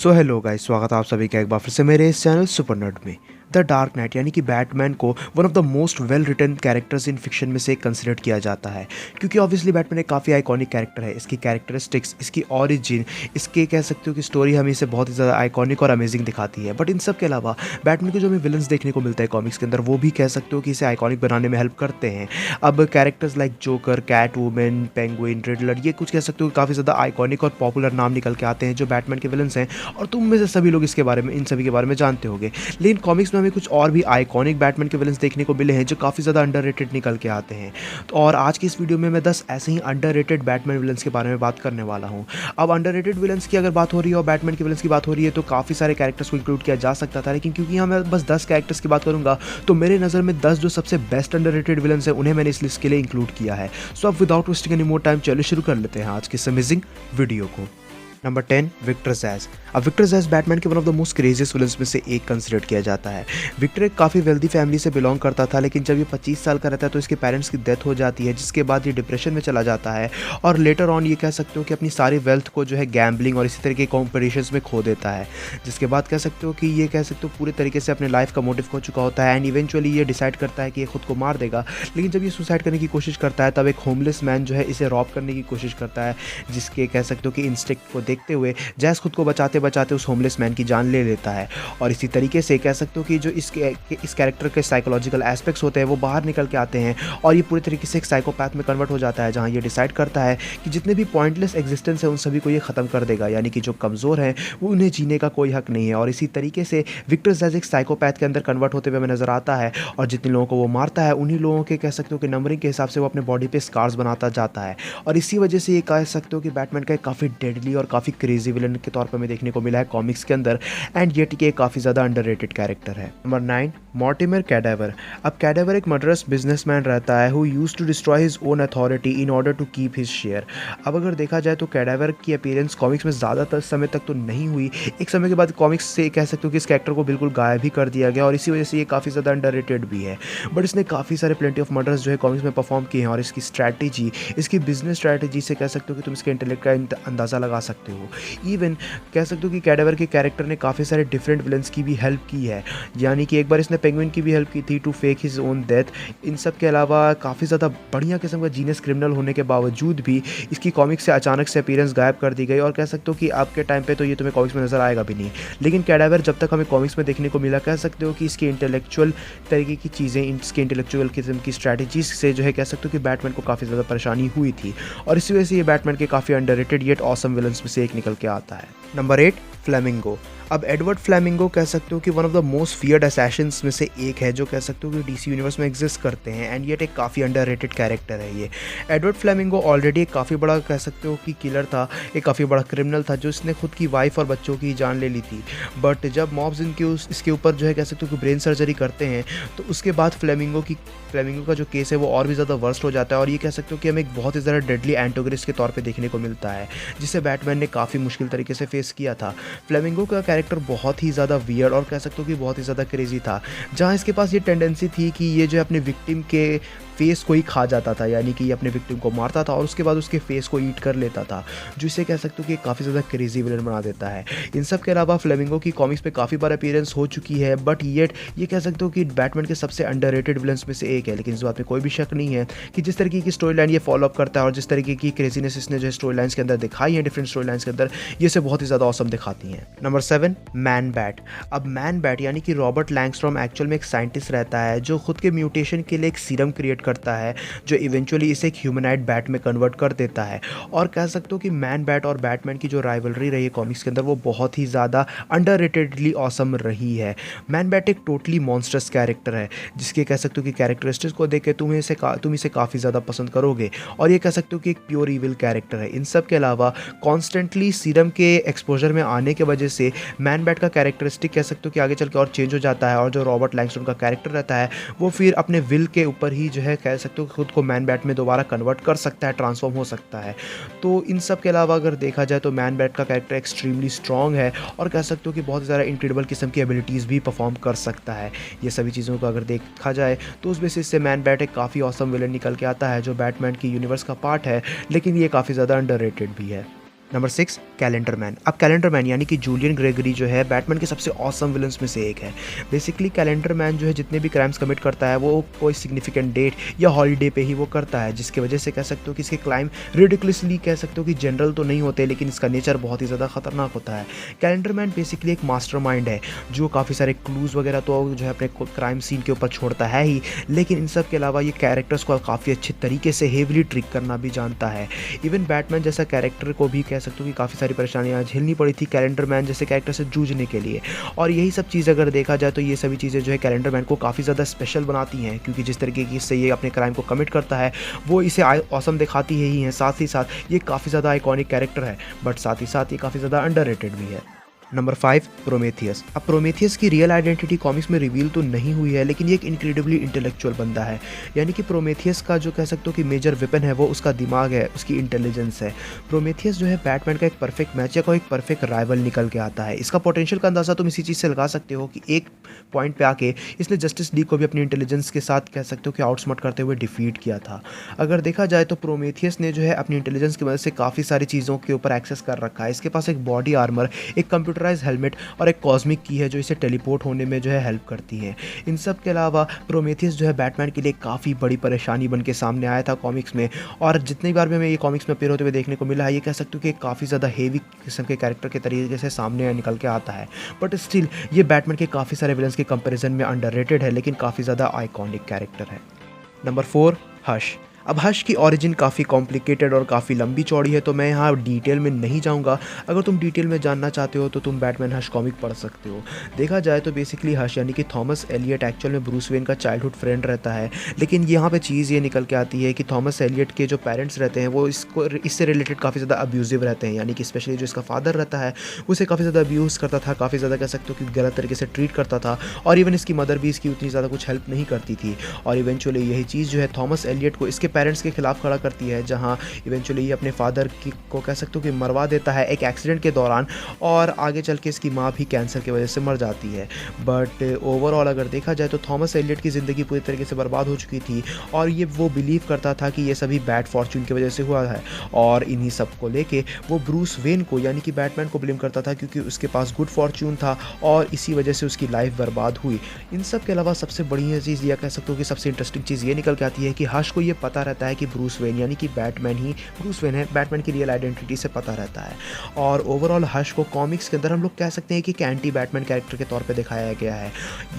So hello guys, स्वागत है आप सभी का एक बार फिर से मेरे इस चैनल सुपर नर्ड में। द डार्क नाइट यानी कि बैटमैन को one of the most well written characters in fiction में से कंसिडर किया जाता है, क्योंकि ऑब्वियसली बैटमैन एक काफ़ी आइकॉनिक कैरेक्टर है। इसकी कैरेक्टरिस्टिक्स, इसकी ओरिजिन, इसके कह सकते हो कि स्टोरी हमें इसे बहुत ही ज़्यादा आइकॉनिक और अमेजिंग दिखाती है। बट इन सब के अलावा बैटमैन के जो हमें विलन्स देखने को मिलता है कॉमिक्स के अंदर, वो भी कह सकते हो कि इसे आइकॉनिक बनाने में हेल्प करते हैं। अब characters like Joker, Catwoman, Penguin, Riddler, ये कुछ कह सकते हो कि काफ़ी ज़्यादा आइकॉनिक और पॉपुलर नाम निकल के आते हैं जो बैटमैन के विलन्स हैं, और तुम में से सभी लोग इसके बारे में, इन सभी के बारे में जानते होंगे। लेकिन कॉमिक्स में हमें कुछ और भी आइकॉनिक बैटमैन के विलन्स देखने को मिले हैं जो काफ़ी ज़्यादा अंडररेटेड निकल के आते हैं। और आज की इस वीडियो में मैं 10 ऐसे ही अंडररेटेड बैटमैन विलन्स के बारे में बात करने वाला हूं। अब अंडररेटेड विलन्स की अगर बात हो रही है और बैटमैन के विलन्स की बात हो रही है तो काफ़ी सारे कैरेक्टर्स को इंक्लूड किया जा सकता था, लेकिन क्योंकि यहाँ मैं बस 10 कैरेक्टर्स की बात करूंगा तो मेरे नज़र में 10 जो सबसे बेस्ट अंडररेटेड विलन्स हैं उन्हें मैंने इस लिस्ट के लिए इंक्लूड किया है। सो अब without wasting any more time चलिए शुरू कर लेते हैं आज की इस अमेजिंग वीडियो को। Number 10, Victor Zsasz. अब विक्टर ज़ैज़ बैटमैन के one of the most craziest villains में से एक कंसिडर किया जाता है। विक्टर एक काफ़ी वेल्दी फैमिली से बिलोंग करता था, लेकिन जब ये 25 साल का रहता है तो इसके पेरेंट्स की डेथ हो जाती है, जिसके बाद ये डिप्रेशन में चला जाता है और लेटर ऑन ये कह सकते हो कि अपनी सारी वेल्थ को जो है गैम्बलिंग और इसी तरह के कॉम्पिटिशन्स में खो देता है। जिसके बाद कह सकते हो कि ये कह सकते हो पूरे तरीके से अपने लाइफ का मोटिव खो चुका होता है एंड इवेंचुअली ये डिसाइड करता है कि ये खुद को मार देगा। लेकिन जब ये सुसाइड करने की कोशिश करता है तब एक होमलेस मैन जो है इसे रॉब करने की कोशिश करता है, जिसके कह सकते हो कि इंस्टिंक्ट को देखते हुए जैस खुद को बचाते बचाते उस होमलेस मैन की जान ले लेता है। और इसी तरीके से कह सकते हो कि जो इस कैरेक्टर के साइकोलॉजिकल एस्पेक्ट्स होते हैं वो बाहर निकल के आते हैं और ये पूरी तरीके से एक साइकोपैथ में कन्वर्ट हो जाता है, जहाँ ये डिसाइड करता है कि जितने भी पॉइंटलेस एग्जिस्टेंस है उन सभी को ये ख़त्म कर देगा, यानी कि जो कमज़ोर हैं वो उन्हें जीने का कोई हक नहीं है। और इसी तरीके से विक्टर ज़ैज़ एक साइकोपैथ के अंदर कन्वर्ट होते हुए हमें नज़र आता है, और जितने लोगों को वो मारता है उन्हीं लोगों के कह सकते हो कि नंबरिंग के हिसाब से वो अपने बॉडी पे स्कार्स बनाता जाता है। और इसी वजह से ये कह सकते हो कि बैटमैन का एक काफ़ी डेडली और काफ़ी क्रेजी विलन के तौर पर हमें देखने को मिला है कॉमिक्स के अंदर, एंड ये टिके काफ़ी ज़्यादा अंडररेटेड कैरेक्टर है। Number 9, Mortimer Cadaver. अब कैडावर एक मर्डरस बिजनेसमैन रहता है who used to destroy his own authority in order to keep his share. अब अगर देखा जाए तो कैडावर की अपीयरेंस कॉमिक्स में ज़्यादातर समय तक तो नहीं हुई, एक समय के बाद कॉमिक्स से कह सकते हो कि इस कैरेक्टर को बिल्कुल गायब भी कर दिया गया और इसी वजह से ये काफ़ी ज़्यादा अंडररेटेड भी है। बट इसने काफ़ी सारे प्लेंटी ऑफ मर्डर्स जो है कॉमिक्स में परफॉर्म किए हैं, और इसकी स्ट्रैटेजी, इसकी बिजनेस स्ट्रैटेजी से कह सकते हो कि तुम इसके इंटेलेक्ट का अंदाज़ा लगा सकते हो। इवन कह सकते हो कि कैडावर के कैरेक्टर ने काफ़ी सारे डिफरेंट विलन्स की भी हेल्प की है, यानी कि एक बार इसने पेंगुइन की भी हेल्प की थी to fake his own death. इन सब के अलावा काफ़ी ज़्यादा बढ़िया किस्म का जीनियस क्रिमिनल होने के बावजूद भी इसकी कॉमिक्स से अचानक से अपीयरेंस गायब कर दी गई, और कह सकते हो कि आपके टाइम पे तो ये तुम्हें कॉमिक्स में नज़र आएगा भी नहीं। लेकिन कैडावर जब तक हमें कॉमिक्स में देखने को मिला, कह सकते हो कि इसकी इंटेलेक्चुअल तरीके की चीज़ें, इसके इंटेलेक्चुअल किस्म की स्ट्रैटेजीज से जो है कह सकते हो कि बैटमैन को काफ़ी ज़्यादा परेशानी हुई थी, और इसी वजह से ये बैटमैन के काफ़ी अंडररेटेड येट ऑसम विलन्स में से एक निकल के आता है। Number 8, flamingo. अब एडवर्ड फ्लेमिंगो कह सकते हो कि one of the most feared Assassin's में से एक है जो कह सकते हो कि डीसी यूनिवर्स में एग्जिस्ट करते हैं, एंड येट एक काफ़ी अंडररेटेड कैरेक्टर है ये। एडवर्ड फ्लेमिंगो ऑलरेडी एक काफ़ी बड़ा कह सकते हो कि किलर था, एक काफ़ी बड़ा क्रिमिनल था जो इसने खुद की वाइफ और बच्चों की जान ले ली थी। बट जब मॉब्स इसके ऊपर जो है कह सकते हो कि ब्रेन सर्जरी करते हैं तो उसके बाद फ्लेमिंगो का जो केस है वो और भी ज़्यादा वर्स्ट हो जाता है, और ये कह सकते हो कि हमें एक बहुत ही ज़्यादा डेडली एंटोगनिस्ट के तौर पे देखने को मिलता है, जिसे बैटमैन ने काफ़ी मुश्किल तरीके से फेस किया था। फ्लेमिंगो का कैरेक्टर बहुत ही ज़्यादा वियर्ड और कह सकते हो कि बहुत ही ज़्यादा क्रेजी था, जहाँ इसके पास ये टेंडेंसी थी कि ये जो अपने विक्टिम के फेस को ही खा जाता था, यानी कि ये अपने विक्टिम को मारता था और उसके बाद उसके फेस को ईट कर लेता था, जो इसे कह सकते हो कि काफ़ी ज़्यादा क्रेजी विलन बना देता है। इन सब के अलावा फ्लेमिंगो की कॉमिक्स पे काफ़ी बार अपीयरेंस हो चुकी है, बट येट ये कह सकते हो कि बैटमैन के सबसे अंडररेटेड विलन्स में से एक है। लेकिन इस बात में कोई भी शक नहीं है कि जिस तरीके की स्टोरी लाइन ये फॉलो अप करता है और जिस तरीके की क्रेजीनेस इसने जो स्टोरी लाइन्स के अंदर दिखाई है, डिफरेंट स्टोरी लाइन्स के अंदर, ये से बहुत ही ज़्यादा ऑसम दिखाती हैं। Number 7, man bat. अब मैन बैट यानी कि रॉबर्ट लैंगस्ट्रॉम एक्चुअल में एक साइंटिस्ट रहता है जो खुद के म्यूटेशन के लिए एक सीरम क्रिएट करता है जो इवेंचुअली इसे एक ह्यूमनाइड बैट में कन्वर्ट कर देता है। और कह सकते हो कि मैन बैट और बैटमैन की जो राइवलरी रही है कॉमिक्स के अंदर वो बहुत ही ज़्यादा अंडररेटेडली ऑसम रही है। मैन बैट एक टोटली मॉन्स्टरस कैरेक्टर है जिसके कह सकते हो कि कैरेक्टरिस्टिक्स को देख के तुम इसे काफ़ी ज़्यादा पसंद करोगे, और ये कह सकते हो कि एक प्योर इविल कैरेक्टर है। इन सब के अलावा कॉन्स्टेंटली सीरम के एक्सपोजर में आने के वजह से मैन बैट का कैरेक्टरिस्टिक कह सकते हो कि आगे चल के और चेंज हो जाता है, और जो रॉबर्ट लैंगस्टन का कैरेक्टर रहता है वो फिर अपने विल के ऊपर ही जो है कह सकते हो खुद को मैन बैट में दोबारा कन्वर्ट कर सकता है, ट्रांसफॉर्म हो सकता है। तो इन सब के अलावा अगर देखा जाए तो मैन बैट का कैरेक्टर एक्सट्रीमली स्ट्रॉन्ग है, और कह सकते हो कि बहुत ज़्यादा इनक्रेडिबल किस्म की एबिलिटीज़ भी परफॉर्म कर सकता है। ये सभी चीज़ों को अगर देखा जाए तो उस बेसिस से मैन बैट एक काफ़ी ऑसम विलन निकल के आता है जो बैटमैन की यूनिवर्स का पार्ट है, लेकिन ये काफ़ी ज़्यादा अंडररेटेड भी है। Number 6 calendar man. अब कैलेंडर मैन यानी कि जूलियन ग्रेगरी जो है बैटमैन के सबसे ऑसम विलन्स में से एक है। बेसिकली कैलेंडर मैन जो है जितने भी क्राइम्स कमिट करता है वो कोई सिग्निफिकेंट डेट या हॉलीडे पे ही वो करता है, जिसकी वजह से कह सकते हो कि इसके क्राइम रिडिकुलसली कह सकते हो कि जनरल तो नहीं होते, लेकिन इसका नेचर बहुत ही ज़्यादा खतरनाक होता है। कैलेंडर मैन बेसिकली एक मास्टरमाइंड है जो काफ़ी सारे क्लूज़ वगैरह तो जो है अपने क्राइम सीन के ऊपर छोड़ता है ही, लेकिन इन सब के अलावा ये कैरेक्टर्स को काफ़ी अच्छे तरीके से हेवली ट्रिक करना भी जानता है। इवन बैटमैन जैसा कैरेक्टर को भी कह सकते हो कि काफ़ी सारी परेशानियाँ झेलनी पड़ी थी कैलेंडर मैन जैसे कैरेक्टर से जूझने के लिए, और यही सब चीज़ अगर देखा जाए तो ये सभी चीज़ें जो है कैलेंडर मैन को काफ़ी ज़्यादा स्पेशल बनाती हैं, क्योंकि जिस तरीके की से ये अपने क्राइम को कमिट करता है वो इसे ऑसम दिखाती है ही है, साथ ही साथ ये काफ़ी ज़्यादा आइकॉनिक कैरेक्टर है, बट साथ ही साथ ये काफ़ी ज़्यादा अंडररेटेड भी है। Number 5 Prometheus. अब प्रोमेथियस की रियल आइडेंटिटी कॉमिक्स में रिवील तो नहीं हुई है, लेकिन ये एक इनक्रेडिबली इंटेलेक्चुअल बंदा है। यानी कि प्रोमेथियस का जो कह सकते हो कि मेजर वेपन है वो उसका दिमाग है, उसकी इंटेलिजेंस है। प्रोमेथियस जो है बैटमैन का एक परफेक्ट मैच या कोई एक परफेक्ट राइवल निकल के आता है। इसका पोटेंशियल का अंदाज़ा तुम इसी चीज़ से लगा सकते हो कि एक पॉइंट पे आके इसने जस्टिस लीग को भी अपनी इंटेलिजेंस के साथ कह सकते हो कि आउटस्मार्ट करते हुए डिफीट किया था। अगर देखा जाए तो प्रोमेथियस ने जो है अपनी इंटेलिजेंस की वजह से काफ़ी सारी चीज़ों के ऊपर एक्सेस कर रखा है। इसके पास एक बॉडी आर्मर, एक कंप्यूटराइज हेलमेट और एक कॉस्मिक की है जो इसे टेलीपोर्ट होने में जो है हेल्प करती है। इन सब के अलावा प्रोमेथियस जो है बैटमैन के लिए काफ़ी बड़ी परेशानी बन के सामने आया था कॉमिक्स में, और जितनी बार भी हमें ये कॉमिक्स में अपीयर होते हुए देखने को मिला है, ये कह सकते हो कि काफ़ी ज़्यादा हेवी किस्म के कैरेक्टर के तरीके से सामने निकल के आता है। बट स्टिल ये बैटमैन के काफ़ी सारे विलन्स के कंपैरिजन में अंडररेटेड है, लेकिन काफ़ी ज़्यादा आइकॉनिक कैरेक्टर है। Number 4 hush. अब हश की ओरिजिन काफ़ी कॉम्प्लिकेटेड और काफ़ी लंबी चौड़ी है, तो मैं यहाँ डिटेल में नहीं जाऊँगा। अगर तुम डिटेल में जानना चाहते हो तो तुम बैटमैन हश कॉमिक पढ़ सकते हो। देखा जाए तो बेसिकली हश यानी कि थॉमस एलियट एक्चुअल में ब्रूस वेन का चाइल्डहुड फ्रेंड रहता है, लेकिन यहाँ पे चीज़ ये निकल के आती है कि थॉमस एलियट के जो पेरेंट्स रहते हैं वो इससे रिलेटेड काफ़ी ज़्यादा अब्यूजिव रहते हैं। यानी कि स्पेशली जो इसका फादर रहता है उसे काफ़ी ज़्यादा अब्यूज़ करता था, काफ़ी ज़्यादा कह सकते हो कि गलत तरीके से ट्रीट करता था, और इवन इसकी मदर भी इसकी उतनी ज़्यादा कुछ हेल्प नहीं करती थी। और इवेंचुअली यही चीज़ जो है थॉमस एलियट को इसके पेरेंट्स के खिलाफ करती है, जहां इवेंचुअली ये अपने फादर को कह सकते हो कि मरवा देता है एक एक्सीडेंट के दौरान, और आगे चल के इसकी माँ भी कैंसर की वजह से मर जाती है। बट ओवरऑल अगर देखा जाए तो थॉमस एलियट की ज़िंदगी पूरी तरीके से बर्बाद हो चुकी थी, और ये वो बिलीव करता था कि ये सभी बैड फॉर्चून की वजह से हुआ है, और इन्हीं सब को लेके वो ब्रूस वेन को यानी कि बैटमैन को ब्लेम करता था, क्योंकि उसके पास गुड फॉर्चून था और इसी वजह से उसकी लाइफ बर्बाद हुई। इन सब के अलावा सबसे बढ़िया चीज़ या कह सकते हो कि सबसे इंटरेस्टिंग चीज़ ये निकल के आती है कि हश को ये पता रहता है कि ब्रूस वेन यानी कि बैटमैन ही ब्रूस वेन है, बैटमैन की रियल आइडेंटिटी से पता रहता है। और ओवरऑल हश को कॉमिक्स के अंदर हम लोग कह सकते हैं कि एक एंटी बैटमैन कैरेक्टर के तौर पे दिखाया गया है।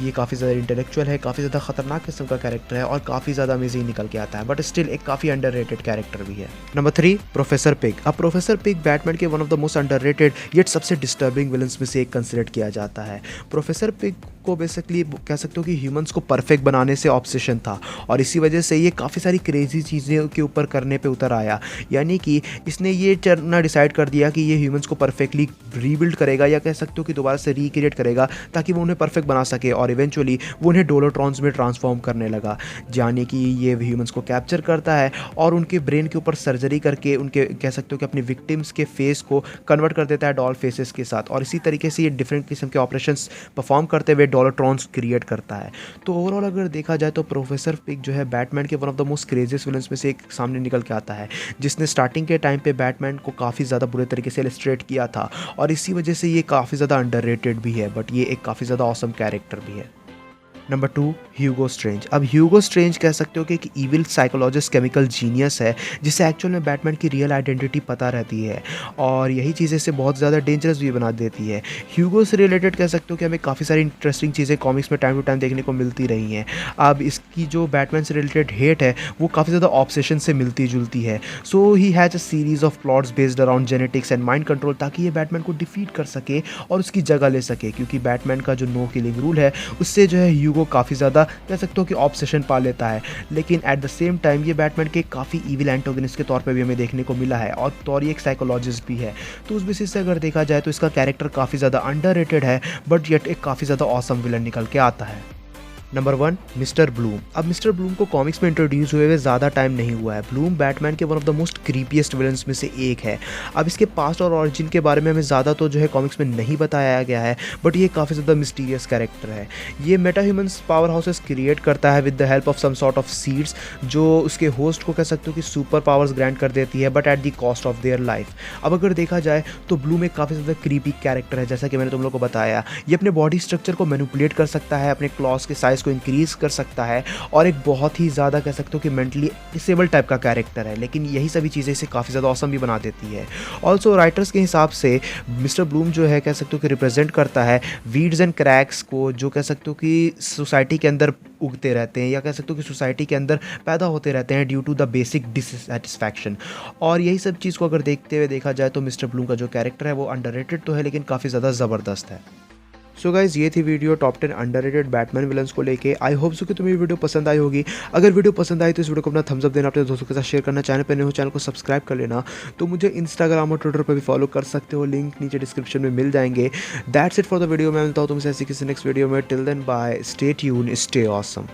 ये काफ़ी ज़्यादा इंटेलेक्चुअल है, काफ़ी ज़्यादा खतरनाक किस्म का कैरेक्टर है, और काफ़ी ज़्यादा अमेजिंग निकल के आता है, बट स्टिल एक काफ़ी अंडररेटेड कैरेक्टर भी है। Number 3 professor pig. अब प्रोफेसर पिग बैटमैन के one of the most underrated yet सबसे डिस्टर्बिंग विलन्स में से एक कंसिडर किया जाता है। प्रोफेसर पिग को बेसिकली कह सकते हो कि ह्यूमंस को परफेक्ट बनाने से ऑब्सेशन था, और इसी वजह से ये काफ़ी सारी क्रेजी चीज़ें के ऊपर करने पे उतर आया। यानी कि इसने ये करना डिसाइड कर दिया कि ये ह्यूमंस को परफेक्टली रीबिल्ड करेगा, या कह सकते हो कि दोबारा से रिक्रिएट करेगा, ताकि वो उन्हें परफेक्ट बना सके, और इवेंचुअली वो उन्हें डोलोट्रॉन्स में ट्रांसफॉर्म करने लगा। यानी कि ये ह्यूमंस को कैप्चर करता है और उनके ब्रेन के ऊपर सर्जरी करके उनके कह सकते हो कि अपने विक्टिम्स के फेस को कन्वर्ट कर देता है डॉल फेसेस के साथ, और इसी तरीके से ये डिफरेंट किस्म के ऑपरेशंस परफॉर्म करते हुए डोलोट्रॉन्स क्रिएट करता है। तो ओवरऑल अगर देखा जाए तो प्रोफेसर पिग जो है बैटमैन के one of the most craziest villains में से एक सामने निकल के आता है, जिसने स्टार्टिंग के टाइम पे बैटमैन को काफ़ी ज़्यादा बुरे तरीके से इलस्ट्रेट किया था, और इसी वजह से ये काफ़ी ज़्यादा अंडररेटेड भी है, बट ये एक काफ़ी ज़्यादा ऑसम कैरेक्टर भी है। नंबर 2 ह्यूगो स्ट्रेंज। अब ह्यूगो स्ट्रेंज कह सकते हो कि एक ईविल साइकोलॉजिस्ट केमिकल जीनियस है, जिसे एक्चुअल में बैटमैन की रियल आइडेंटिटी पता रहती है, और यही चीज़ इसे बहुत ज़्यादा डेंजरस भी बना देती है। ह्यूगो से रिलेटेड कह सकते हो कि हमें काफ़ी सारी इंटरेस्टिंग चीज़ें कॉमिक्स में टाइम टू टाइम देखने को मिलती रही हैं। अब इसकी जो बैटमैन से रिलेटेड हेट है वो काफ़ी ज़्यादा ऑब्सेशन से मिलती जुलती है। So he has a series of plots based around genetics and mind control, ताकि ये बैटमैन को डिफीट कर सके और उसकी जगह ले सके, क्योंकि बैटमैन का जो नो किलिंग रूल है उससे जो है ह्यूगो काफ़ी ज़्यादा कह सकते हो कि ऑब्सेशन पा लेता है। लेकिन एट द सेम टाइम ये बैटमैन के काफ़ी ईविल एंटागोनिस्ट के तौर पे भी हमें देखने को मिला है, और ये एक साइकोलॉजिस्ट भी है। तो उस बेसिस से अगर देखा जाए तो इसका कैरेक्टर काफ़ी ज़्यादा अंडररेटेड है, बट येट एक काफ़ी ज़्यादा ऑसम विलन निकल के आता है। Number 1, mister Bloom. अब मिस्टर ब्लूम को कॉमिक्स में इंट्रोड्यूस हुए ज़्यादा टाइम नहीं हुआ है। ब्लूम बैटमैन के one of the most creepiest villains में से एक है। अब इसके पास्ट और ऑरिजिन के बारे में हमें ज़्यादा तो जो है कॉमिक्स में नहीं बताया गया है, बट ये काफ़ी ज़्यादा मिस्टीरियस कैरेक्टर है। ये meta humans power houses create करता है with the help of some sort of seeds, जो उसके होस्ट को कह सकते हो कि सुपर पावर्स ग्रांट कर देती है, but at the cost of their life. अब अगर देखा जाए तो ब्लूम एक काफ़ी ज़्यादा क्रीपी कैरेक्टर है, जैसा कि मैंने तुम लोग को बताया। ये अपने बॉडी स्ट्रक्चर को मैनिपुलेट कर सकता है, अपने क्लॉज के साइज़ को इंक्रीज़ कर सकता है, और एक बहुत ही ज़्यादा कह सकते हो कि मेंटली डिसेबल टाइप का कैरेक्टर है। लेकिन यही सभी चीज़ें इसे काफ़ी ज़्यादा ऑसम भी बना देती है। ऑल्सो राइटर्स के हिसाब से मिस्टर ब्लूम जो है कह सकते हो कि रिप्रेजेंट करता है वीड्स एंड क्रैक्स को, जो कह सकते हो कि सोसाइटी के अंदर उगते रहते हैं, या कह सकते हो कि सोसाइटी के अंदर पैदा होते रहते हैं due to the basic dissatisfaction. और यही सब चीज़ को अगर देखते हुए देखा जाए तो मिस्टर ब्लूम का जो कैरेक्टर है वो अंडररेटेड तो है, लेकिन काफ़ी ज़्यादा ज़बरदस्त है। सो गाइज, ये थी video top 10 underrated Batman villains को लेके। आई होप सो कि तुम्हें वीडियो पसंद आई होगी। अगर वीडियो पसंद आई तो इस वीडियो को अपना थम्स अप देना, अपने दोस्तों के साथ शेयर करना, चैनल पर नए हो चैनल को सब्सक्राइब कर लेना। तो मुझे इंस्टाग्राम और ट्विटर पर भी फॉलो कर सकते हो, लिंक नीचे डिस्क्रिप्शन में मिल जाएंगे। That's it for the video. मैं मिलता हूँ तुमसे ऐसी किसी नेक्स्ट वीडियो में। Till then bye, stay tune, stay awesome.